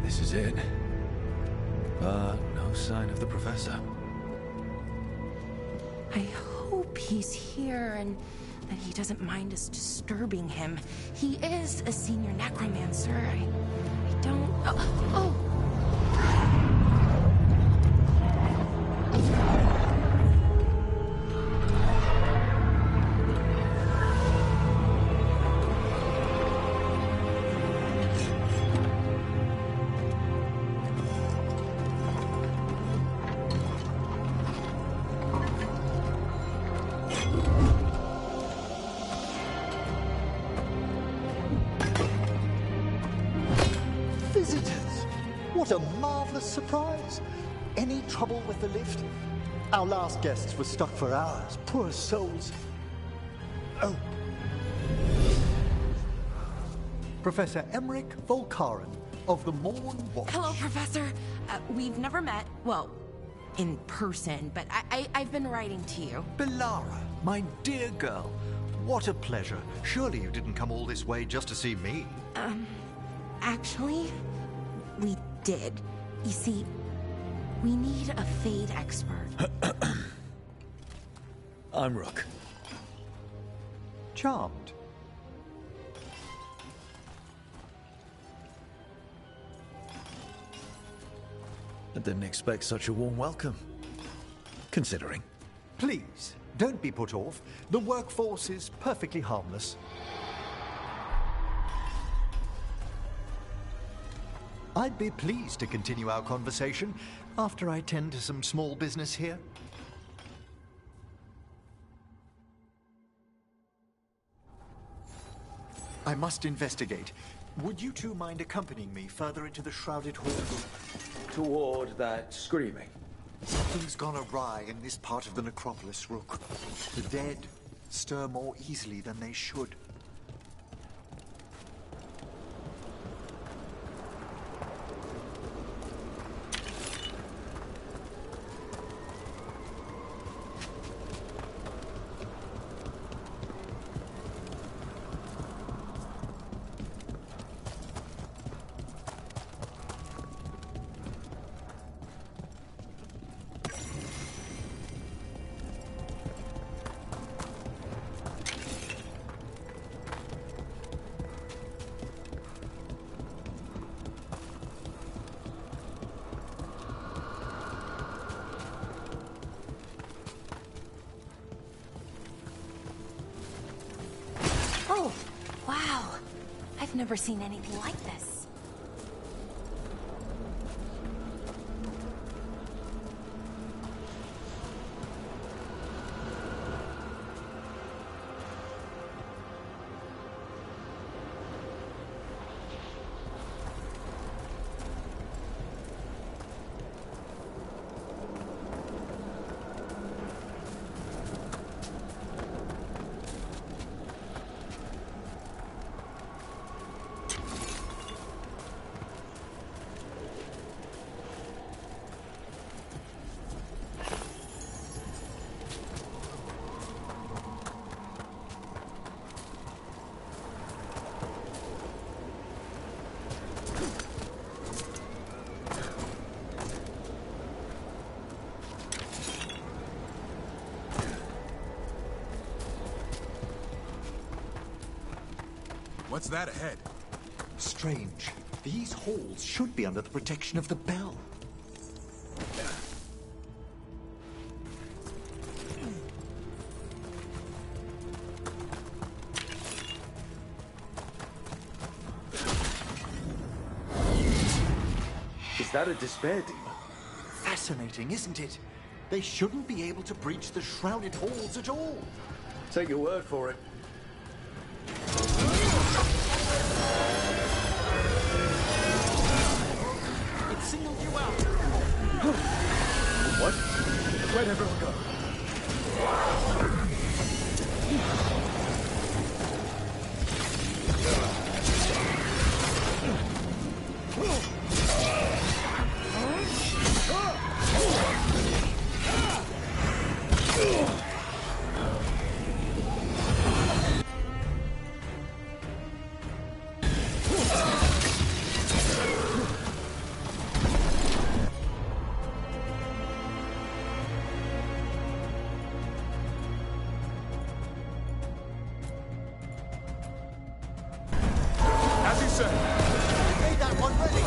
this is it. But no sign of the professor. I hope he's here and that he doesn't mind us disturbing him. He is a senior necromancer. I don't... Oh! What a marvelous surprise! Any trouble with the lift? Our last guests were stuck for hours. Poor souls. Oh. Professor Emmrich Volkarin of the Morn Watch. Hello, Professor. We've never met. Well, in person, but I've been writing to you. Belara, my dear girl. What a pleasure. Surely you didn't come all this way just to see me. Actually, we did. You see, we need a Fade expert. I'm Rook. Charmed. I didn't expect such a warm welcome. Considering. Please, don't be put off. The workforce is perfectly harmless. I'd be pleased to continue our conversation after I tend to some small business here. I must investigate. Would you two mind accompanying me further into the Shrouded Hall? Toward that screaming. Something's gone awry in this part of the Necropolis, Rook. The dead stir more easily than they should. Oh, wow. I've never seen anything like this. What's that ahead? Strange. These halls should be under the protection of the bell. Is that a despair demon? Fascinating, isn't it? They shouldn't be able to breach the Shrouded Halls at all. Take your word for it. It singled you out. What? Where'd everyone go? say? Made that one ready.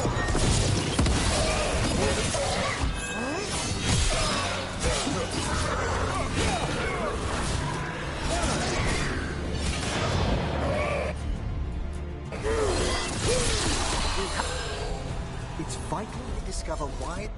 It's vital we discover why.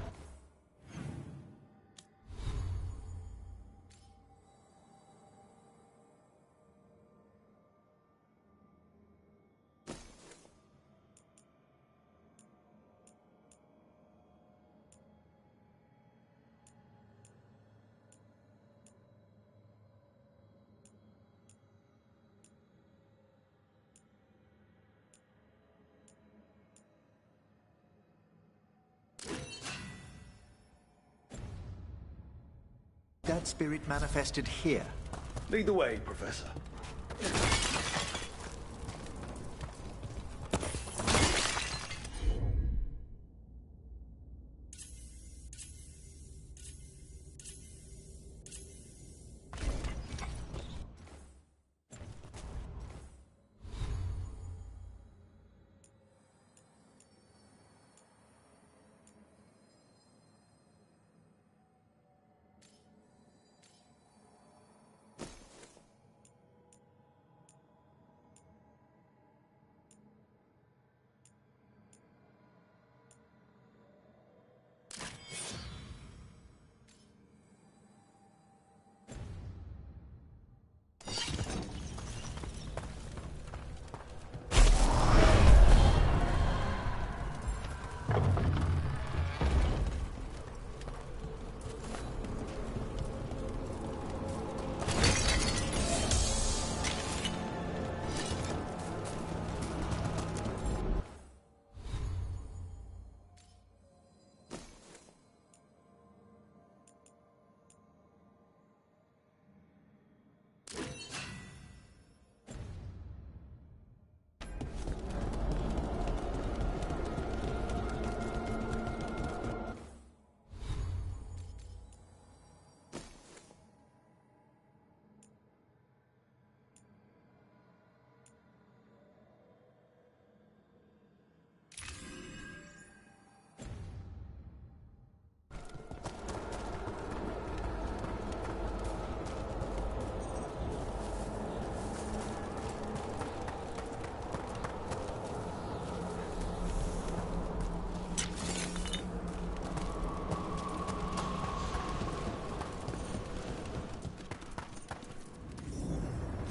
That spirit manifested here. Lead the way, Professor.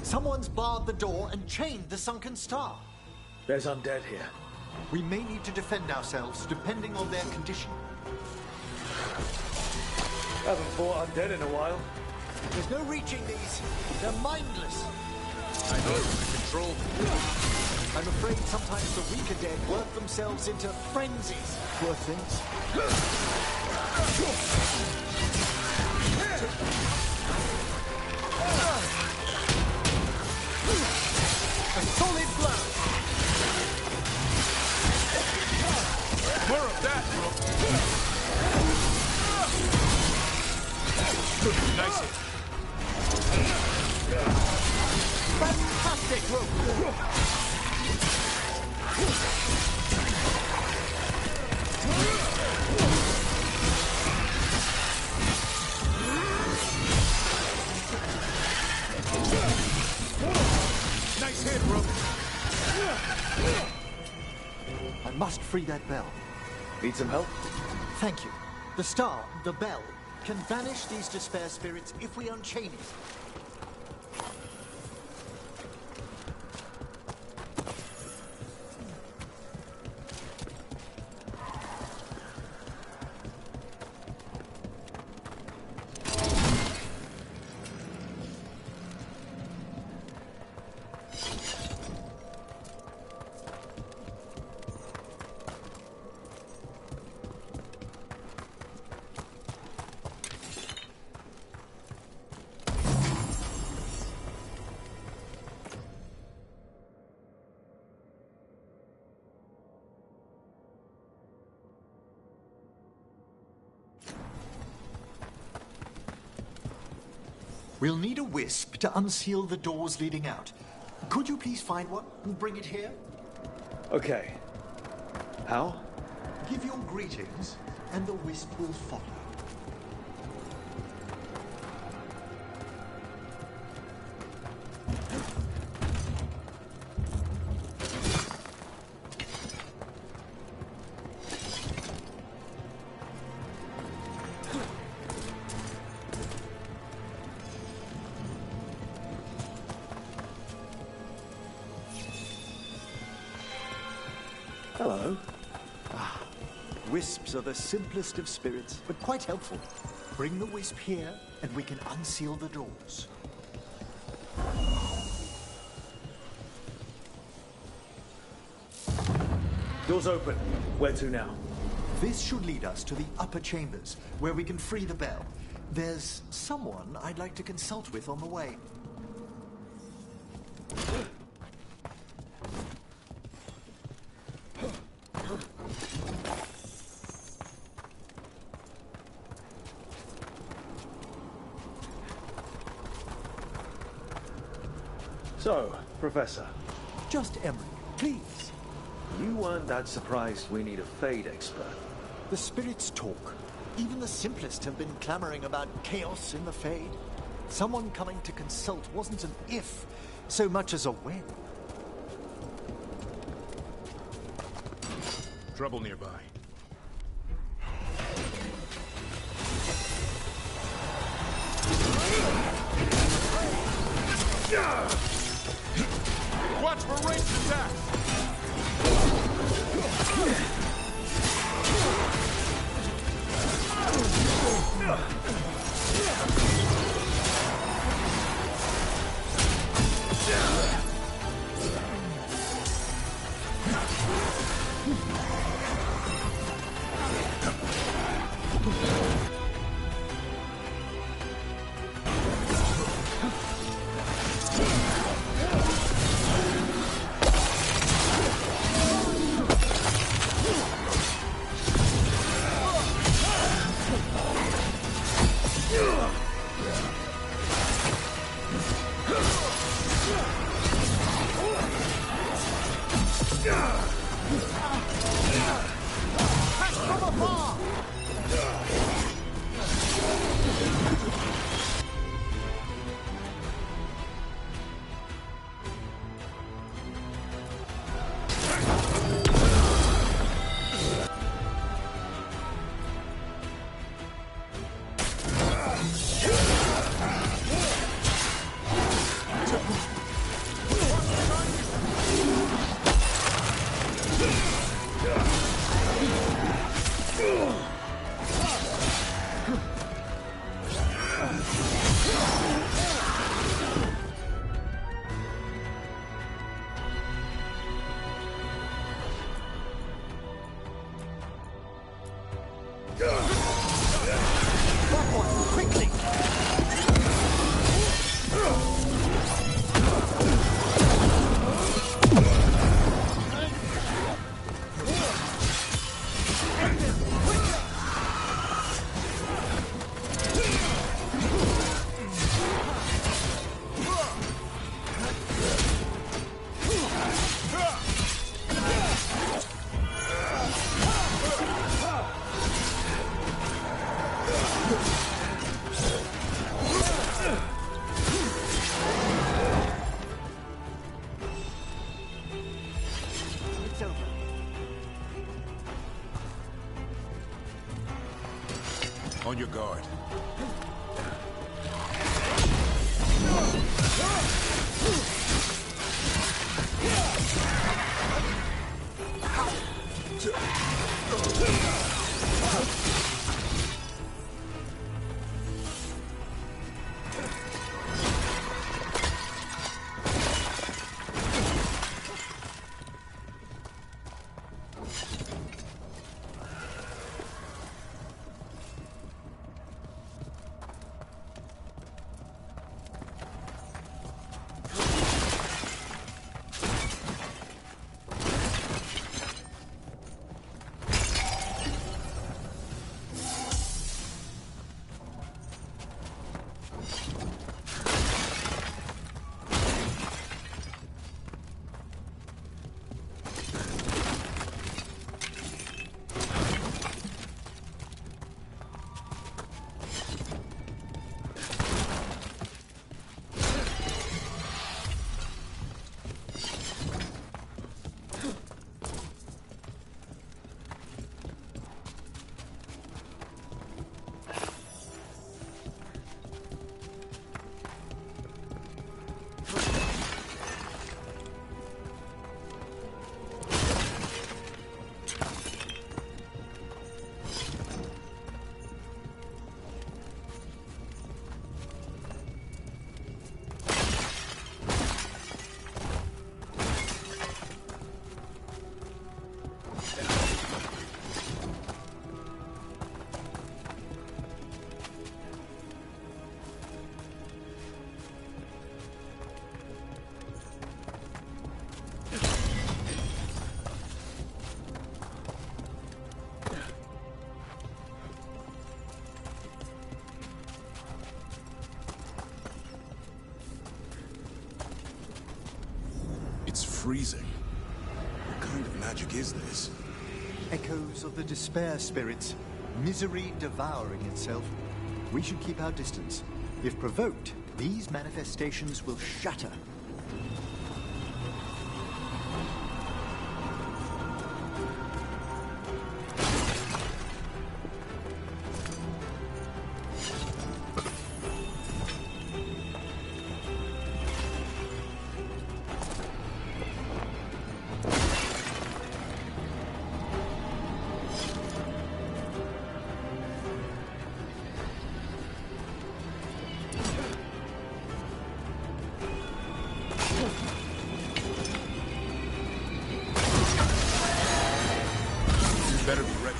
Someone's barred the door and chained the sunken star. There's undead here. We may need to defend ourselves depending on their condition. Haven't fought undead in a while. There's no reaching these. They're mindless. I know it's under control. I'm afraid sometimes the weaker dead work themselves into frenzies. Poor things. A solid blow. More of that, bro. Nice hit. Fantastic rope. Nice hit, bro. I must free that bell. Need some help? Thank you. The star, the bell, can banish these despair spirits if we unchain it. We'll need a wisp to unseal the doors leading out. Could you please find one and bring it here? Okay. How? Give your greetings, and the wisp will follow. Hello. Wisps are the simplest of spirits, but quite helpful. Bring the wisp here, and we can unseal the doors. Doors open. Where to now? This should lead us to the upper chambers, where we can free the bell. There's someone I'd like to consult with on the way. So, Professor, Just Emmrich, please. you weren't that surprised we need a Fade expert. The spirits talk. Even the simplest have been clamoring about chaos in the Fade. Someone coming to consult wasn't an if, so much as a when. Trouble nearby. Watch for ranged attacks! On your guard. freezing. What kind of magic is this? Echoes of the despair spirits, misery devouring itself. We should keep our distance. If provoked, these manifestations will shatter. Better be ready.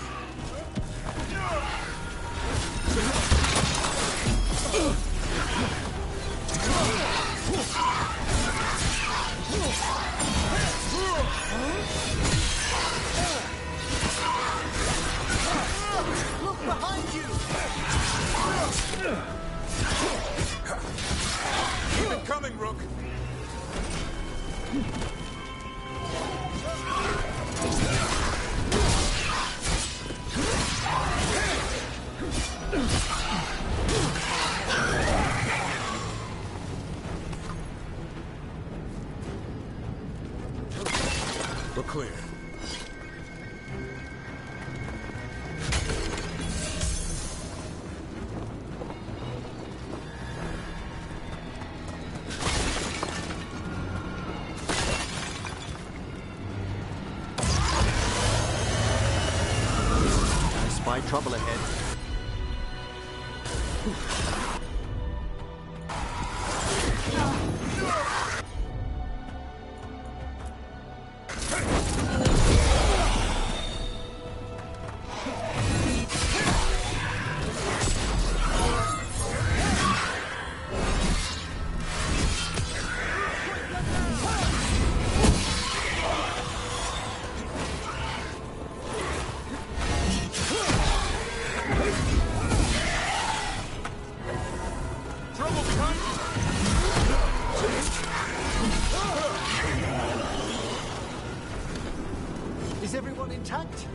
Look behind you! Keep it coming, Rook. We're clear. I spy trouble ahead. Is everyone intact?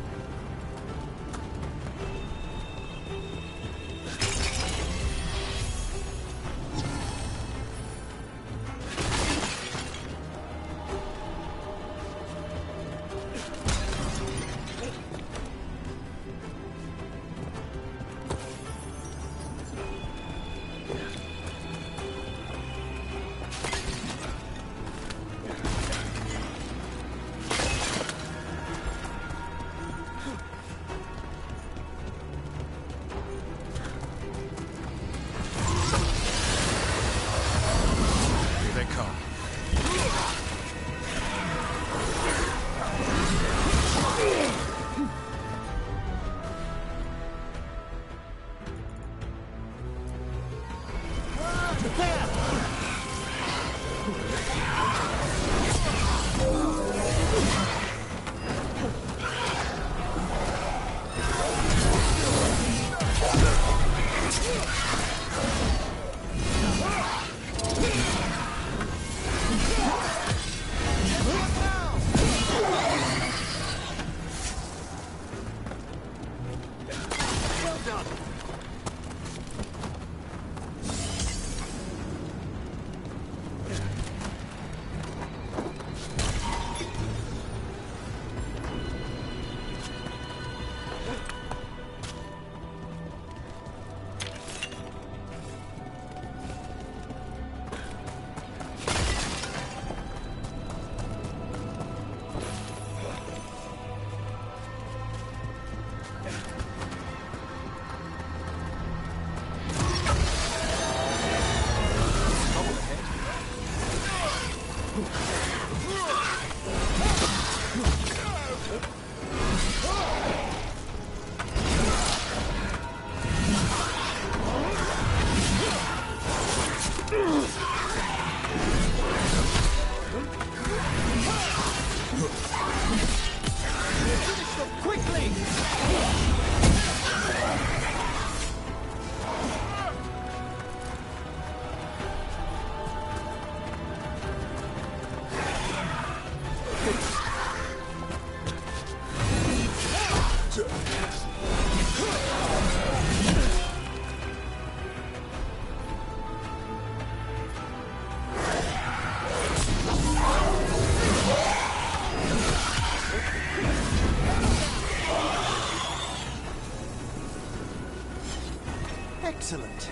Excellent.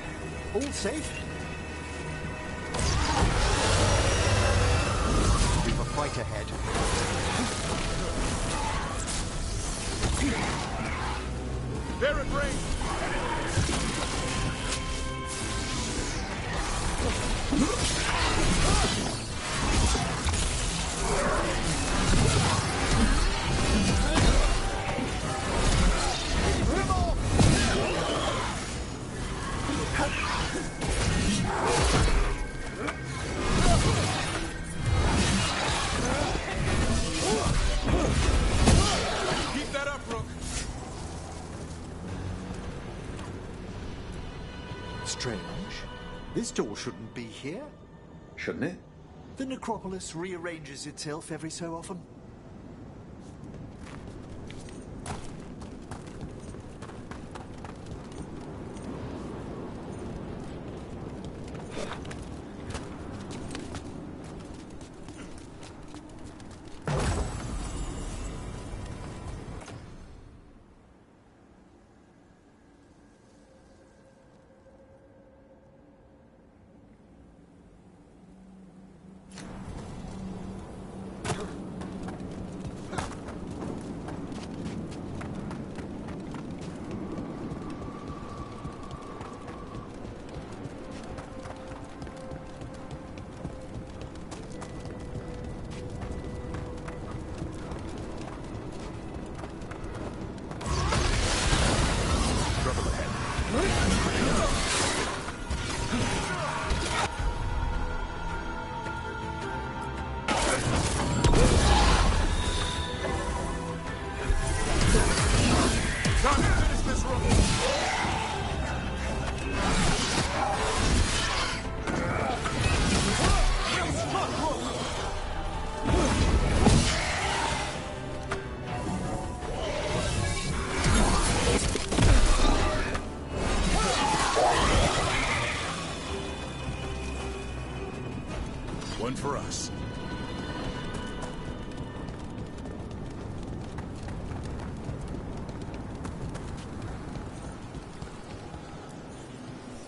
All safe? We've a fight ahead. They're at range! Keep that up, Rook! Strange. This door shouldn't be here. Shouldn't it? The Necropolis rearranges itself every so often. Time to finish this, Rook! One for us.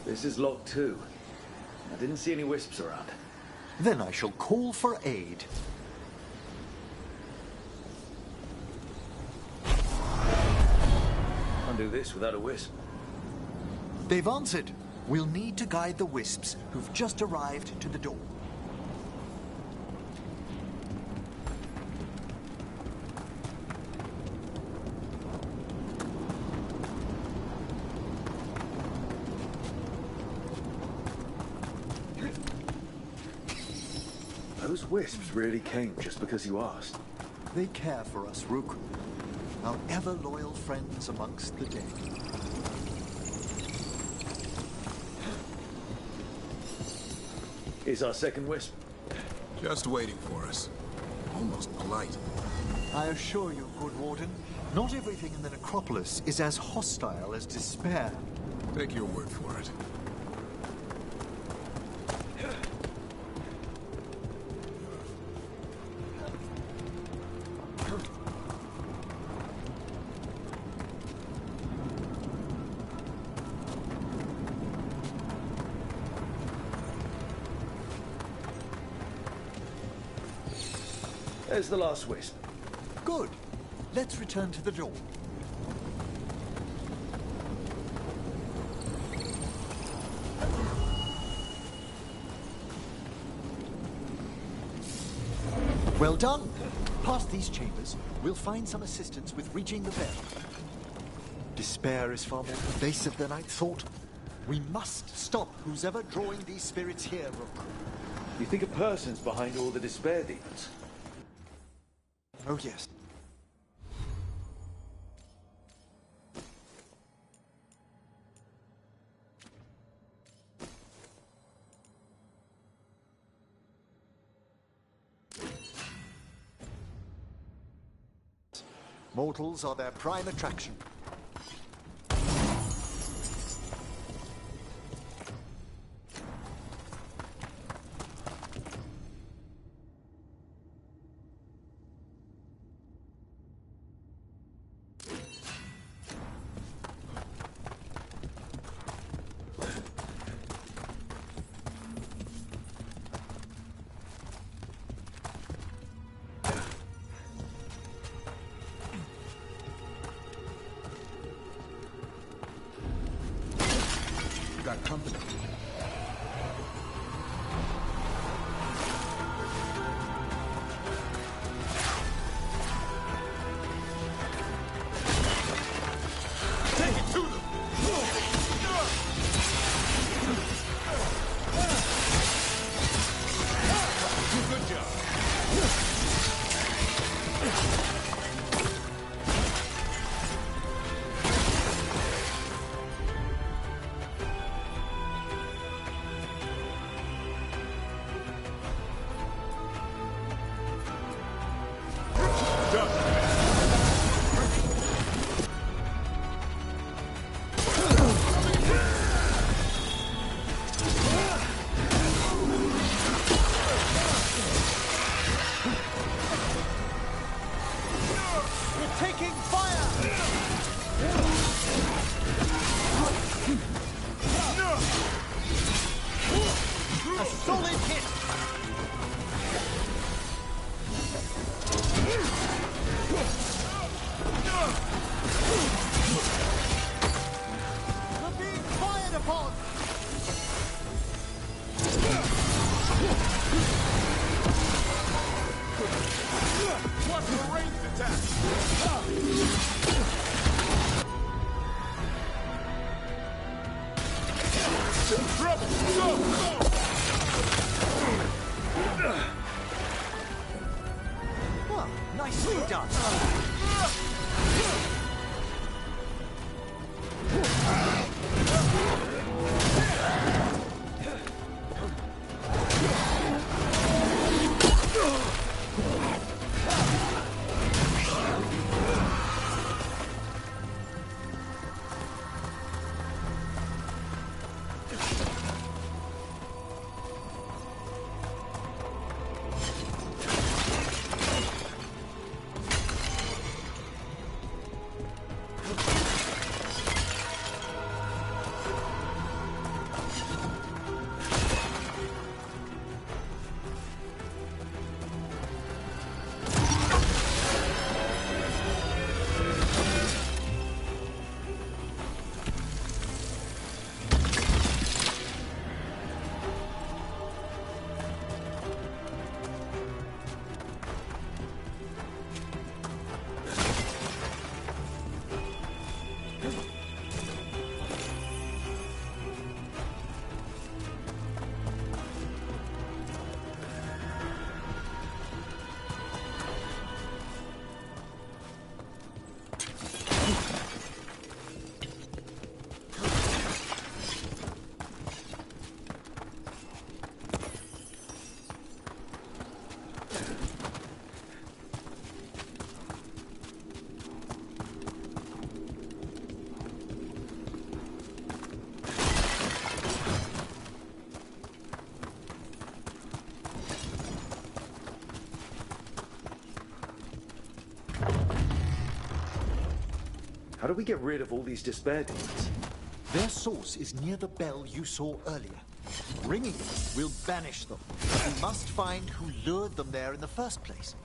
This is locked too. I didn't see any wisps around. Then I shall call for aid. Can't do this without a wisp. They've answered. We'll need to guide the wisps who've just arrived to the door. Those wisps really came just because you asked. They care for us, Rook. Our ever-loyal friends amongst the dead. Here's our second wisp. Just waiting for us. Almost polite. I assure you, good Warden, not everything in the Necropolis is as hostile as despair. Take your word for it. There's the last wisp. Good. Let's return to the door. Well done. Past these chambers, we'll find some assistance with reaching the bell. Despair is far more pervasive than I'd thought. We must stop who's ever drawing these spirits here, Rook. You think a person's behind all the despair demons? Oh, yes. Mortals are their prime attraction. got company. Take it to them! Good job. Taking fire! A solid hit! We're being fired upon! Watch the ranged attack! Trouble! Go! Oh, nicely done. How do we get rid of all these despair demons? Their source is near the bell you saw earlier. Ringing it will banish them. We must find who lured them there in the first place.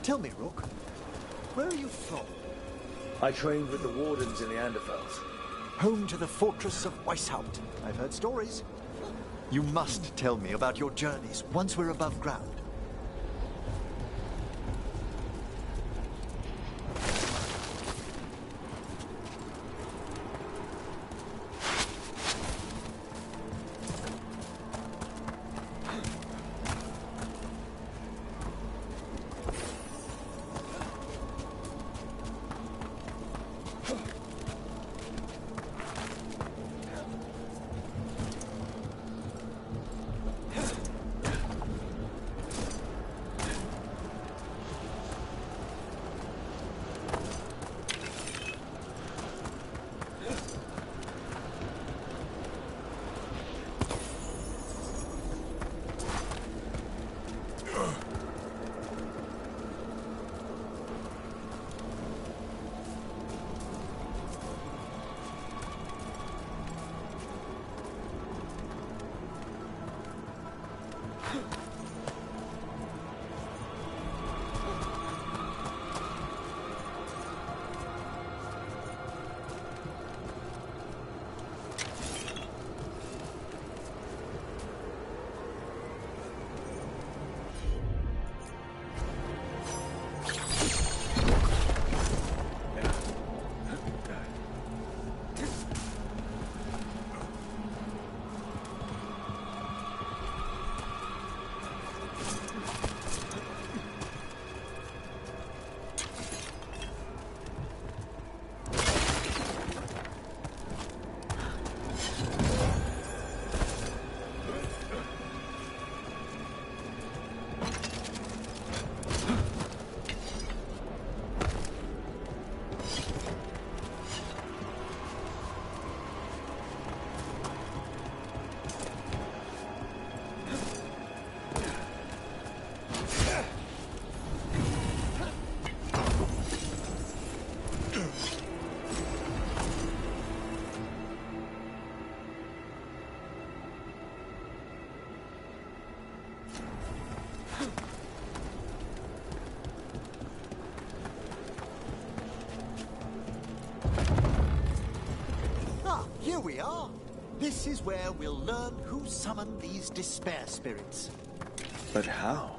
Tell me, Rook, where are you from? I trained with the Wardens in the Anderfels. home to the fortress of Weishaupt. I've heard stories. You must tell me about your journeys once we're above ground. Here we are. This is where we'll learn who summoned these despair spirits. But how?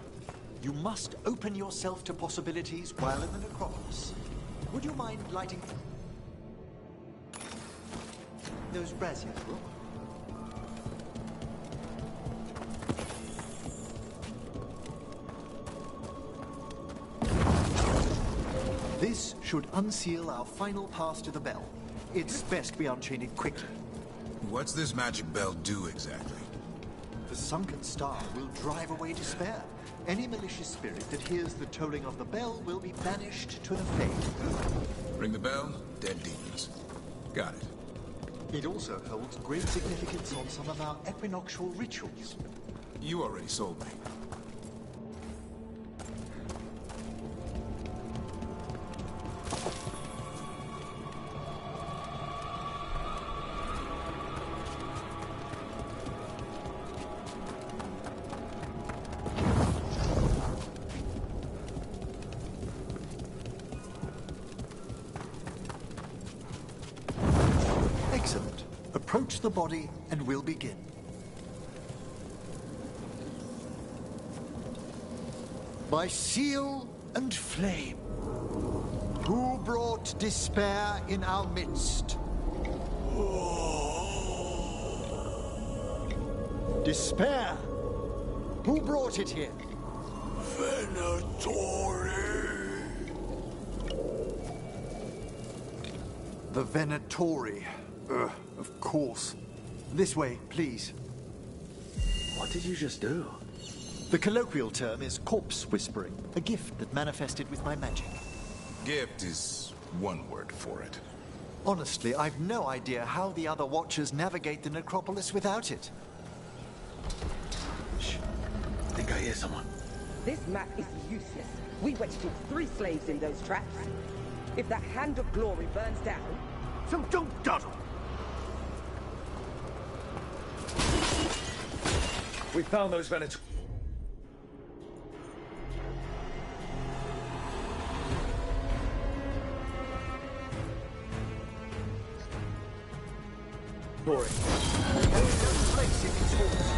You must open yourself to possibilities while in the Necropolis. Would you mind lighting those braziers, Brooke? This should unseal our final pass to the bell. It's best we unchain it quickly. What's this magic bell do exactly? The sunken star will drive away despair. Any malicious spirit that hears the tolling of the bell will be banished to the fade. Ring the bell, dead demons. Got it. It also holds great significance on some of our equinoctial rituals. You already sold me. Excellent. Approach the body and we'll begin. By seal and flame, who brought despair in our midst? Despair? Who brought it here? Venatori. The Venatori. Of course. This way, please. What did you just do? The colloquial term is corpse whispering, a gift that manifested with my magic. Gift is one word for it. Honestly, I've no idea how the other Watchers navigate the Necropolis without it. Shh. I think I hear someone. This map is useless. We wasted 3 slaves in those traps. If that Hand of Glory burns down... So don't dawdle. We found those Venatori. Venatori. Place in its halls.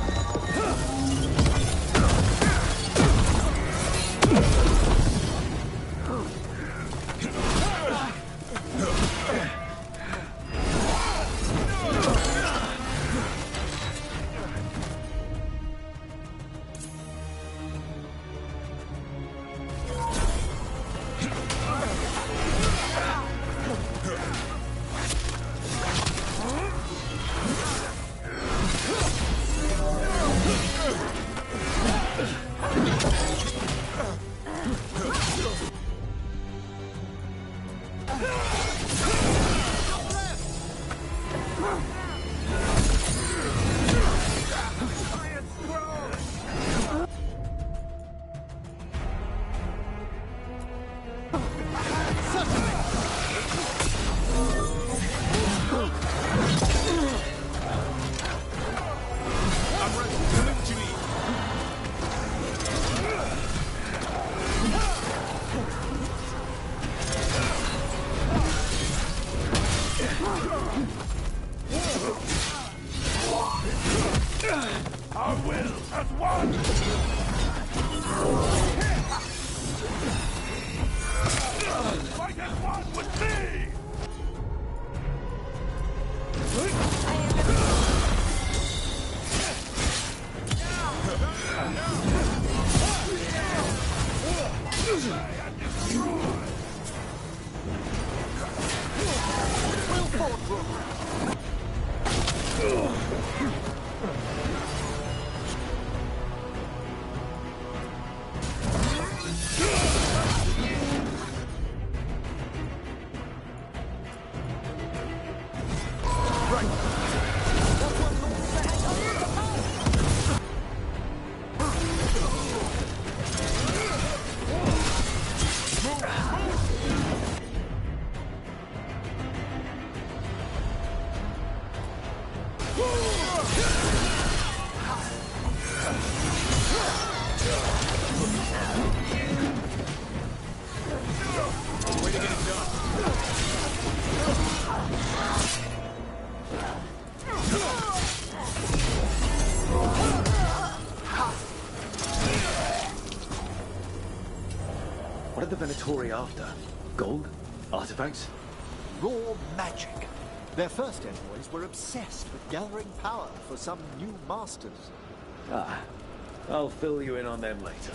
Our will as one! Fight as one with me! What are the Venatori after? Gold? Artifacts? Raw magic. Their first envoys were obsessed with gathering power for some new masters. Ah, I'll fill you in on them later.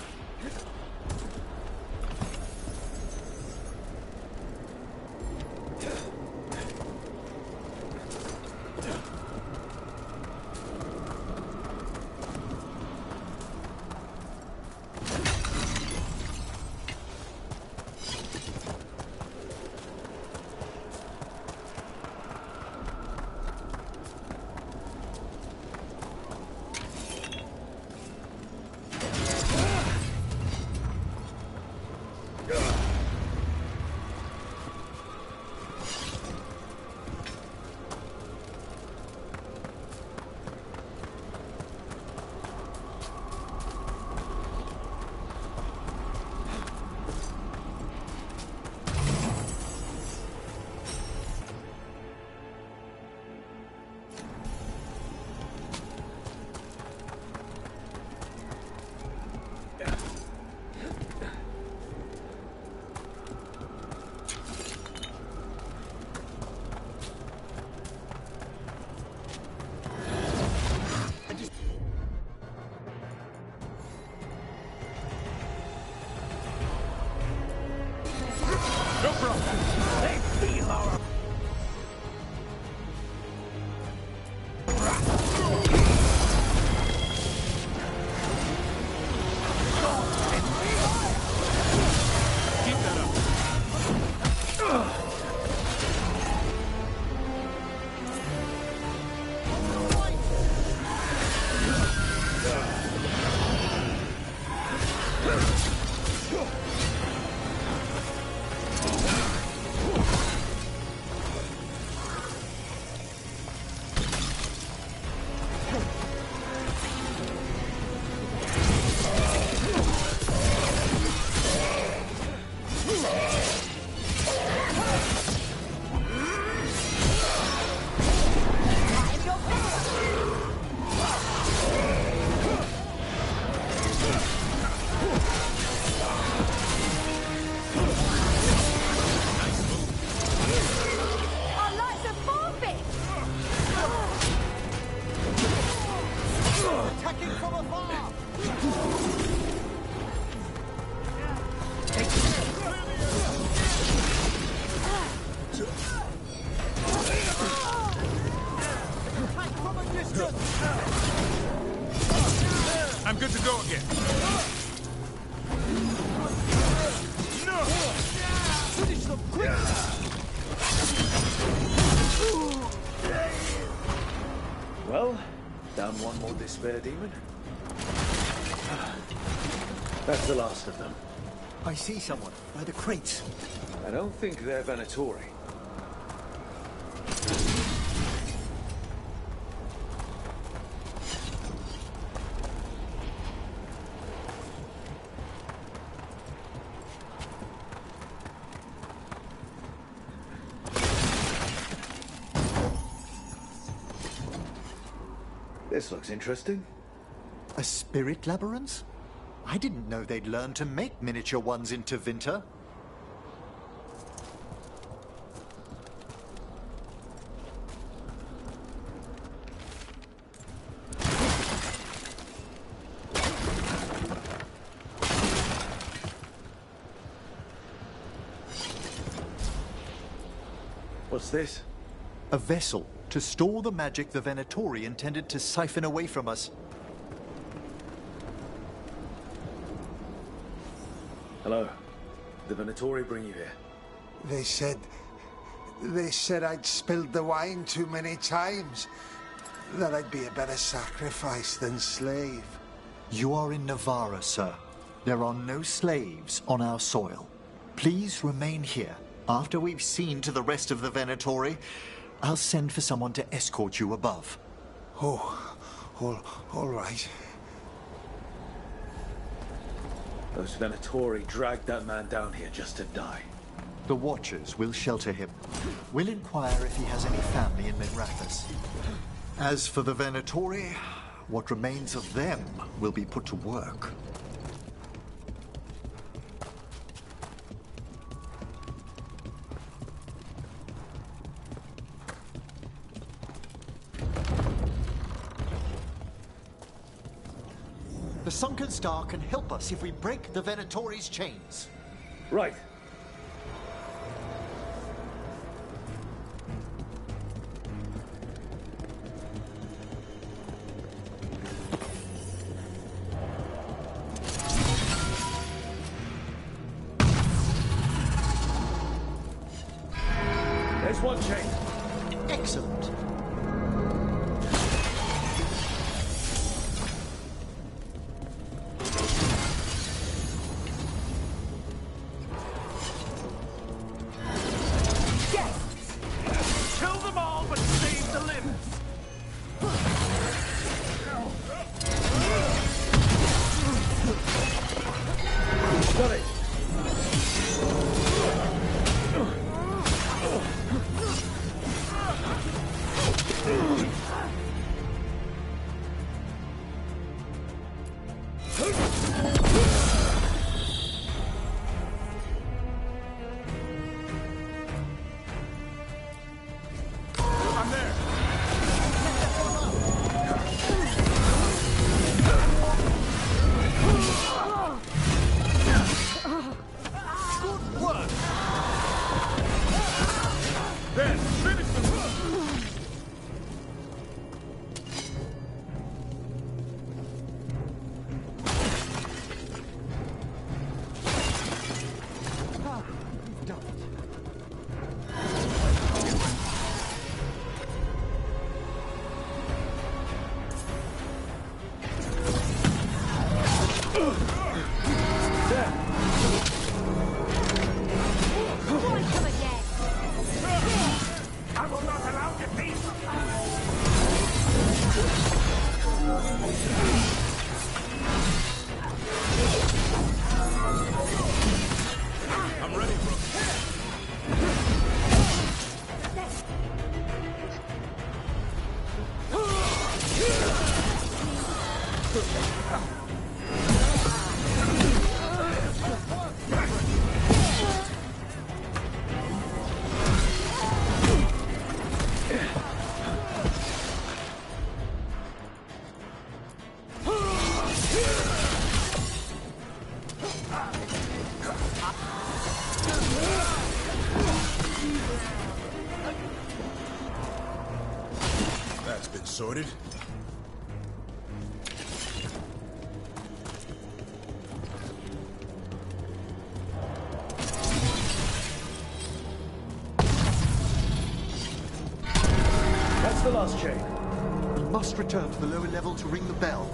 Found one more despair demon. That's the last of them. I see someone by the crates. I don't think they're Venatori. This looks interesting. A spirit labyrinth? I didn't know they'd learn to make miniature ones into Vinter. What's this? A vessel to store the magic the Venatori intended to siphon away from us. Hello. The Venatori bring you here? They said I'd spilled the wine too many times. That I'd be a better sacrifice than slave. You are in Navarra, sir. There are no slaves on our soil. Please remain here. After we've seen to the rest of the Venatori, I'll send for someone to escort you above. Oh, all right. Those Venatori dragged that man down here just to die. The Watchers will shelter him. We'll inquire if he has any family in Minrathous. As for the Venatori, what remains of them will be put to work. The Sunken Star can help us if we break the Venatori's chains. Right. There's one chain. Excellent. Sorted? That's the last chain. must return to the lower level to ring the bell.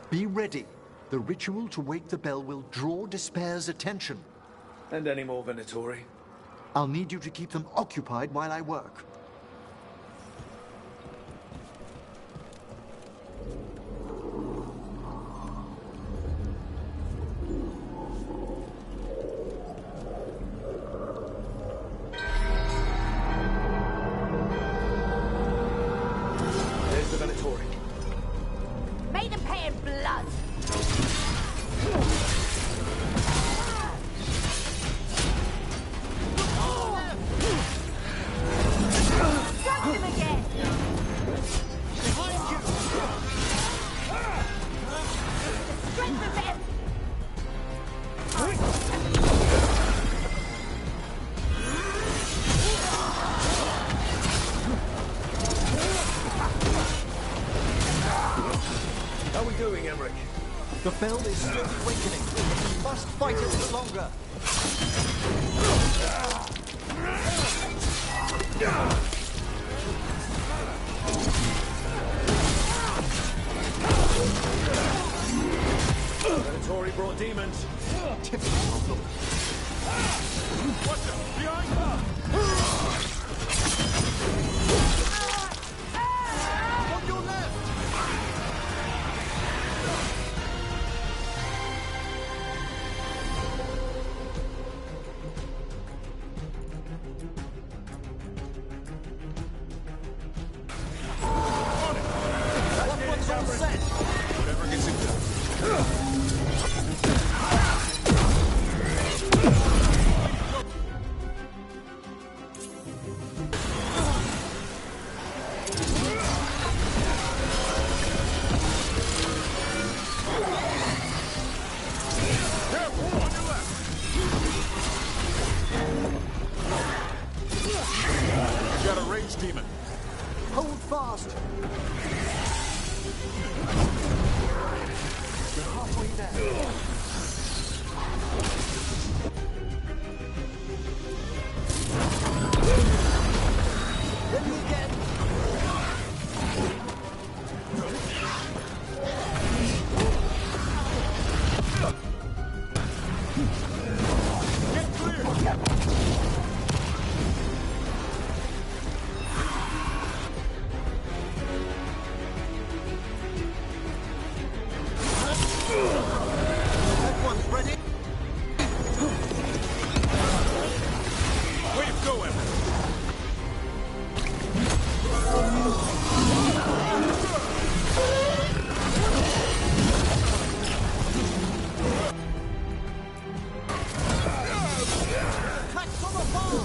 Be ready. The ritual to wake the bell will draw Despair's attention. And any more Venatori? I'll need you to keep them occupied while I work. There's the Venatori. May them pay in blood. Struck him again. Behind you! Strength of him. How are we doing, Emmrich? The bell is slowly awakening. We must fight it a little longer. Venatori brought demons. Typical of them. Watch out! Behind her! On your left! That one's all set. Whatever gets it done. Careful! On your left! You got a rage demon. Hold fast. You're halfway there. Ready again. Get clear! That one's ready. Way to go, Emma! Attack from afar.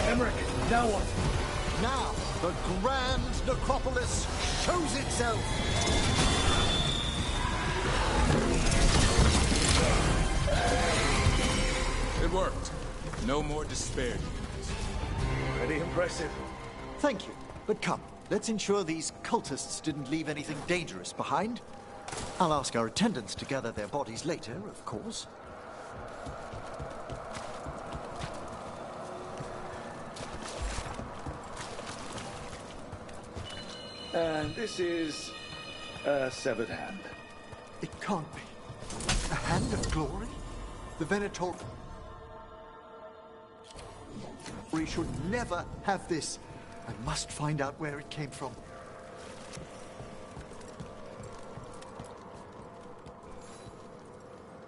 Emmrich, now what? Now, the grand Necropolis shows itself. It worked. No more despair. impressive. Thank you. But come, let's ensure these cultists didn't leave anything dangerous behind. I'll ask our attendants to gather their bodies later, of course. And this is a severed hand. It can't be. A hand of glory? The Venatori should never have this. I must find out where it came from.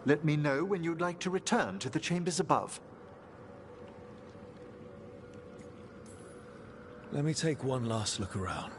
Let me know when you'd like to return to the chambers above. Let me take one last look around.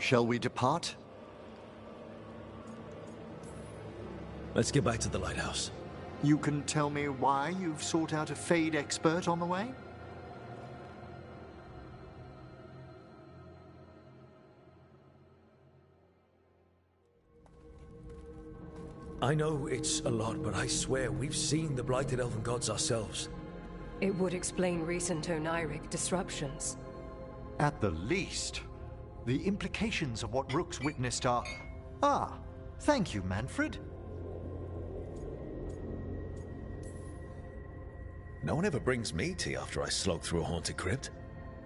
Shall we depart? Let's get back to the lighthouse. You can tell me why you've sought out a Fade expert on the way? I know it's a lot, but I swear we've seen the blighted elven gods ourselves. It would explain recent Oniric disruptions. At the least. The implications of what Rook's witnessed are... Ah, thank you, Manfred. No one ever brings me tea after I slog through a haunted crypt.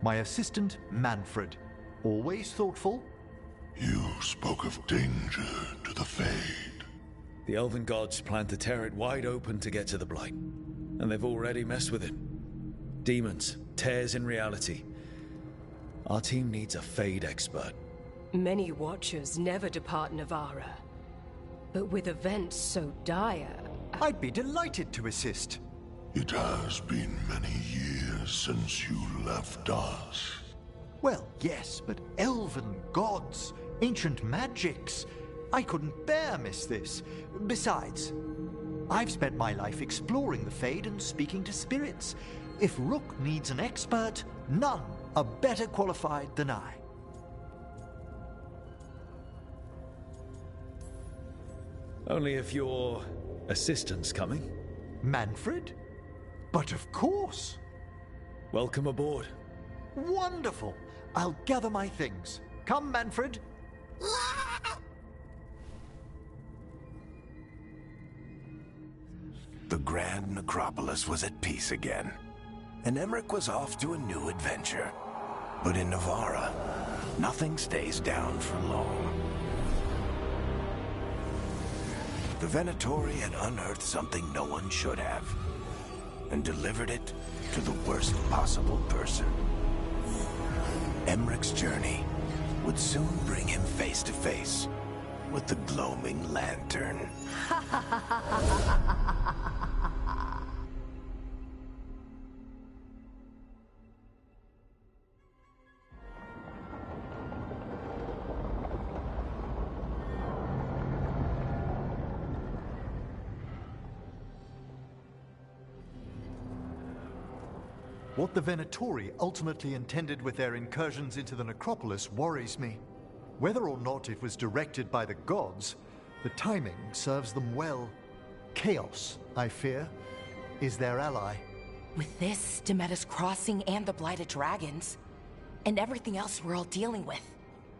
My assistant, Manfred. Always thoughtful. You spoke of danger to the Fade. The elven gods plan to tear it wide open to get to the Blight. And they've already messed with it. Demons, tears in reality. Our team needs a Fade expert. Many Watchers never depart Navarra. But with events so dire... I'd be delighted to assist. It has been many years since you left us. Well, yes, but elven gods, ancient magics. I couldn't bear miss this. Besides, I've spent my life exploring the Fade and speaking to spirits. If Rook needs an expert, none are better qualified than I. Only if your assistant's coming. Manfred? But of course. Welcome aboard. Wonderful. I'll gather my things. Come, Manfred. The Grand Necropolis was at peace again, and Emmrich was off to a new adventure. But in Navarra, nothing stays down for long. The Venatori had unearthed something no one should have. and delivered it to the worst possible person. Emmrich's journey would soon bring him face to face with the gloaming lantern. What the Venatori ultimately intended with their incursions into the Necropolis worries me. Whether or not it was directed by the gods, the timing serves them well. Chaos, I fear, is their ally. With this, Demeter's Crossing and the Blighted Dragons, and everything else we're all dealing with,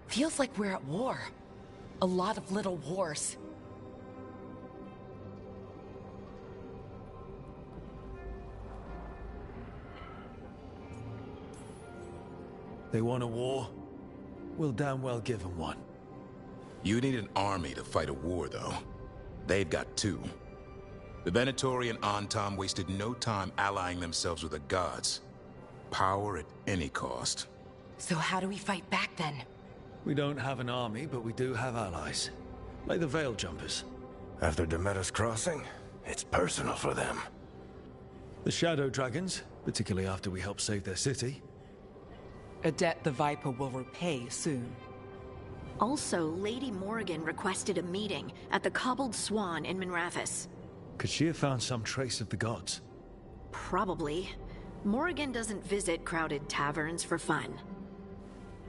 feels like we're at war. A lot of little wars. They want a war? We'll damn well give them one. You need an army to fight a war, though. They've got two. The Venatori and Antam wasted no time allying themselves with the gods. Power at any cost. So how do we fight back then? We don't have an army, but we do have allies. Like the Veil Jumpers. After Demeter's Crossing, it's personal for them. The Shadow Dragons, particularly after we helped save their city. A debt the Viper will repay soon. Also, Lady Morrigan requested a meeting at the Cobbled Swan in Minrathous. Could she have found some trace of the gods? Probably. Morrigan doesn't visit crowded taverns for fun.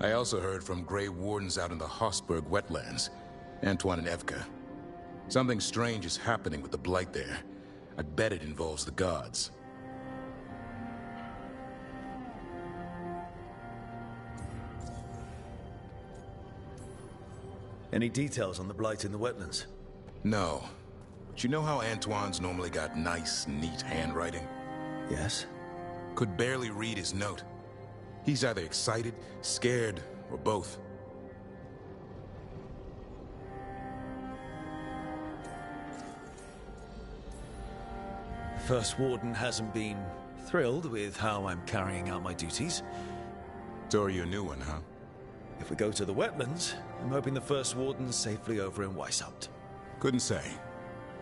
I also heard from Grey Wardens out in the Hossberg wetlands, Antoine and Evka. Something strange is happening with the Blight there. I bet it involves the gods. Any details on the Blight in the wetlands? No. But you know how Antoine's normally got nice, neat handwriting? Yes. Could barely read his note. He's either excited, scared, or both. The First Warden hasn't been thrilled with how I'm carrying out my duties. So you're a new one, huh? If we go to the wetlands, I'm hoping the First Warden's safely over in Weishaupt. Couldn't say.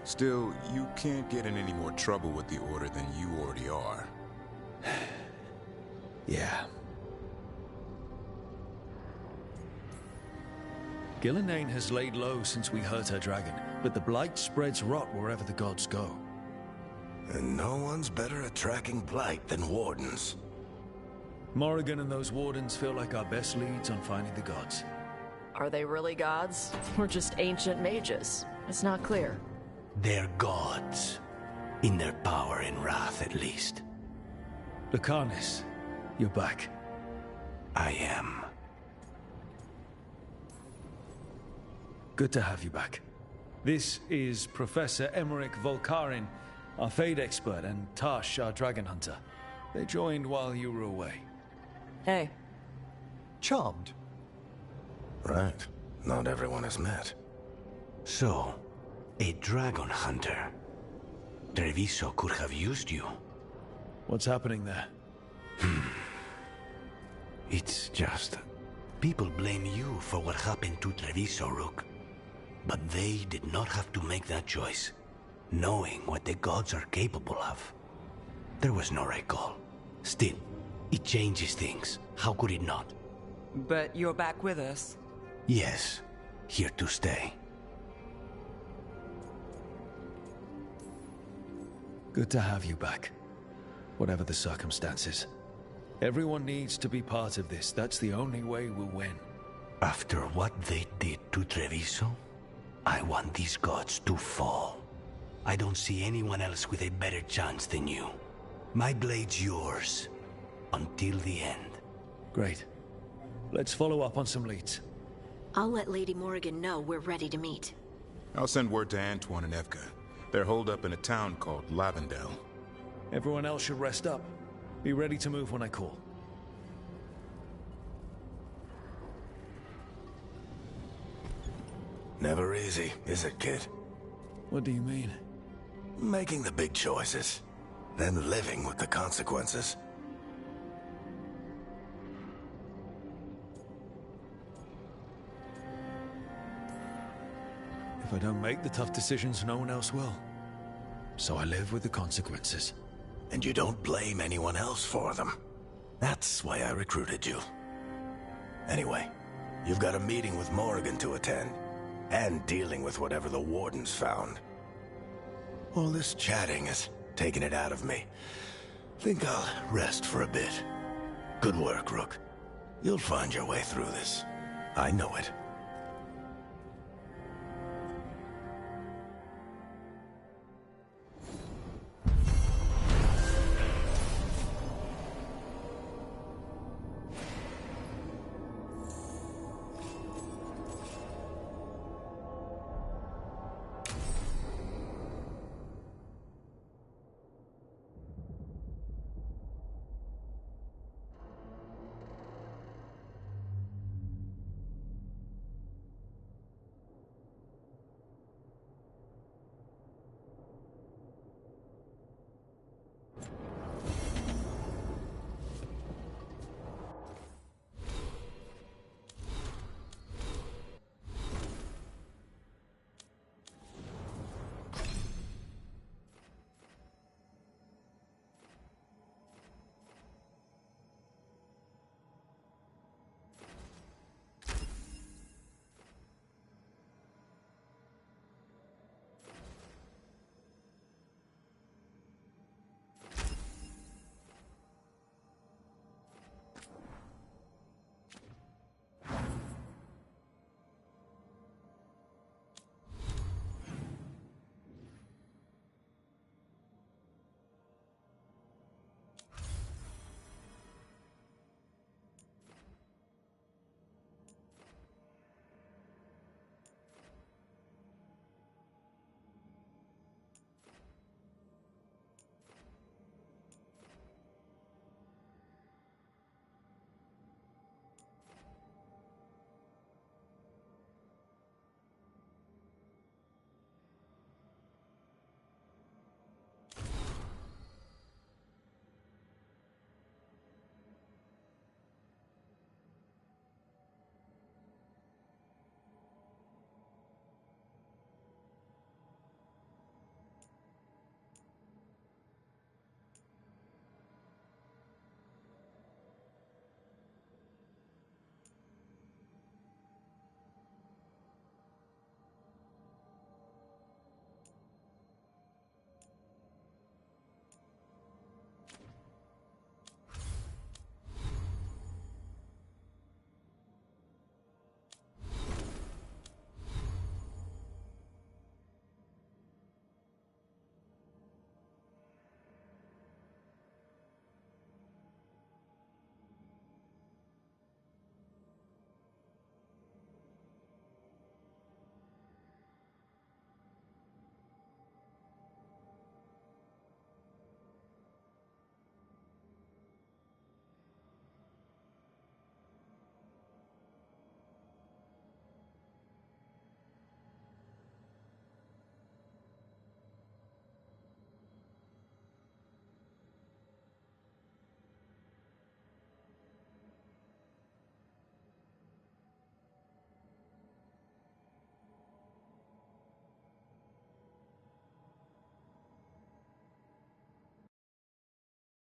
Still, you can't get in any more trouble with the Order than you already are. Yeah. Gillenane has laid low since we hurt her dragon, but the Blight spreads rot wherever the gods go. And no one's better at tracking Blight than Wardens. Morrigan and those Wardens feel like our best leads on finding the gods. Are they really gods? Or just ancient mages? It's not clear. They're gods. In their power and wrath, at least. Lucanus, you're back. I am. Good to have you back. This is Professor Emmrich Volkarin, our Fade expert, and Tash, our dragon hunter. They joined while you were away. Hey. Charmed. Right. Not everyone has met. So, a dragon hunter. Treviso could have used you. What's happening there? It's just... people blame you for what happened to Treviso, Rook. But they did not have to make that choice, knowing what the gods are capable of. There was no recall. Still, it changes things. How could it not? But you're back with us. Yes, here to stay. Good to have you back. Whatever the circumstances. Everyone needs to be part of this. That's the only way we'll win. After what they did to Treviso, I want these gods to fall. I don't see anyone else with a better chance than you. My blade's yours. Until the end. Great. Let's follow up on some leads. I'll let Lady Morrigan know we're ready to meet. I'll send word to Antoine and Evka. They're holed up in a town called Lavendel. Everyone else should rest up. Be ready to move when I call. Never easy, is it, kid? What do you mean? Making the big choices. then living with the consequences. If I don't make the tough decisions, no one else will. So I live with the consequences. And you don't blame anyone else for them. That's why I recruited you. Anyway, you've got a meeting with Morrigan to attend, and dealing with whatever the Warden's found. All this chatting has taken it out of me. Think I'll rest for a bit. Good work, Rook. You'll find your way through this. I know it.